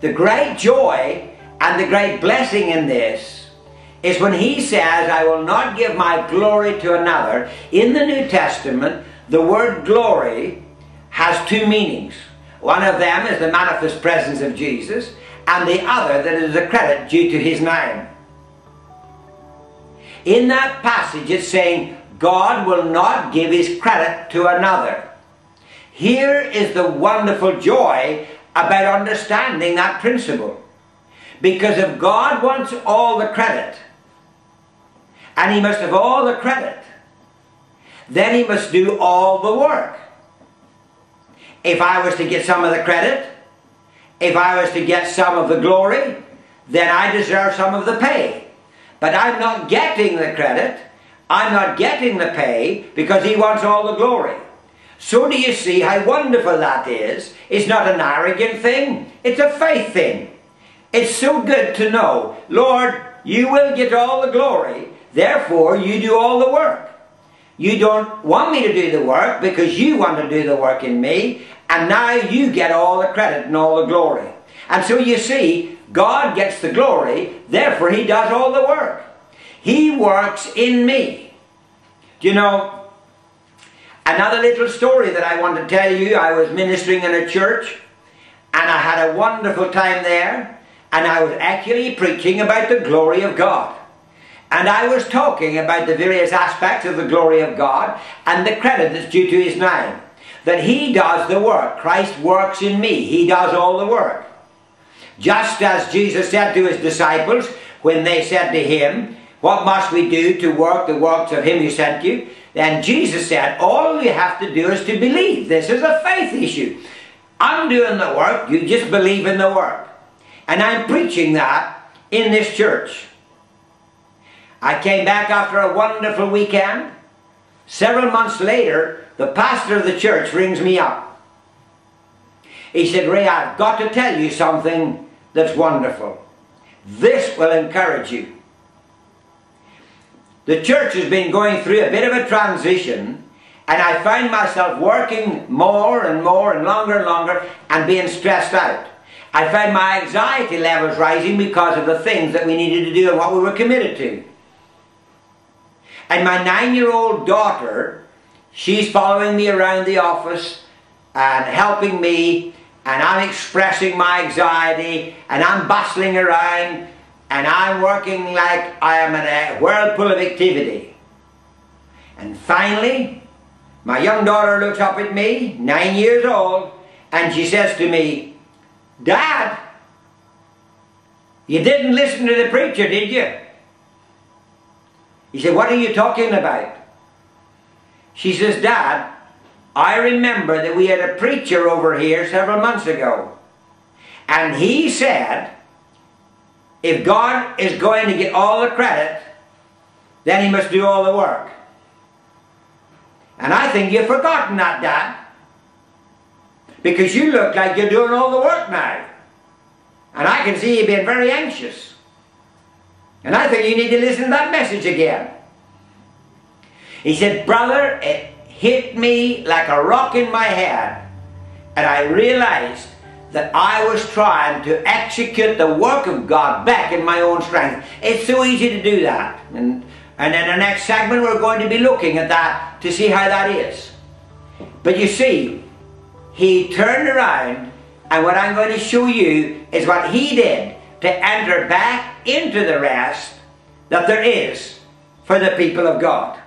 The great joy and the great blessing in this is when he says, I will not give my glory to another. In the New Testament, the word glory has two meanings. One of them is the manifest presence of Jesus, and the other that is a credit due to his name. In that passage it's saying, God will not give his credit to another. Here is the wonderful joy about understanding that principle. Because if God wants all the credit, and he must have all the credit, then he must do all the work. If I was to get some of the credit, if I was to get some of the glory, then I deserve some of the pay. But I'm not getting the credit, I'm not getting the pay, because he wants all the glory. So do you see how wonderful that is? It's not an arrogant thing, it's a faith thing. It's so good to know, Lord, you will get all the glory, therefore you do all the work. You don't want me to do the work because you want to do the work in me, and now you get all the credit and all the glory. And so you see, God gets the glory, therefore he does all the work. He works in me. Do you know, another little story that I want to tell you, I was ministering in a church, and I had a wonderful time there, and I was actually preaching about the glory of God. And I was talking about the various aspects of the glory of God and the credit that's due to his name. That he does the work. Christ works in me. He does all the work. Just as Jesus said to his disciples when they said to him, what must we do to work the works of him who sent you? Then Jesus said, all you have to do is to believe. This is a faith issue. I'm doing the work, you just believe in the work. And I'm preaching that in this church. I came back after a wonderful weekend. Several months later, the pastor of the church rings me up. He said, Ray, I've got to tell you something that's wonderful. This will encourage you. The church has been going through a bit of a transition, and I find myself working more and more and longer and being stressed out. I found my anxiety levels rising because of the things that we needed to do and what we were committed to. And my 9-year-old daughter, she's following me around the office and helping me, and I'm expressing my anxiety, and I'm bustling around, and I'm working like I am in a whirlpool of activity. And finally, my young daughter looks up at me, 9 years old, and she says to me, Dad, you didn't listen to the preacher, did you? He said, what are you talking about? She says, Dad, I remember that we had a preacher over here several months ago. And he said, if God is going to get all the credit, then he must do all the work. And I think you've forgotten that, Dad. Because you look like you're doing all the work now. And I can see you being very anxious. And I think you need to listen to that message again. He said, brother, it hit me like a rock in my head. And I realized that I was trying to execute the work of God back in my own strength. It's so easy to do that. And in the next segment we're going to be looking at that to see how that is. But you see, he turned around, and what I'm going to show you is what he did to enter back into the rest that there is for the people of God.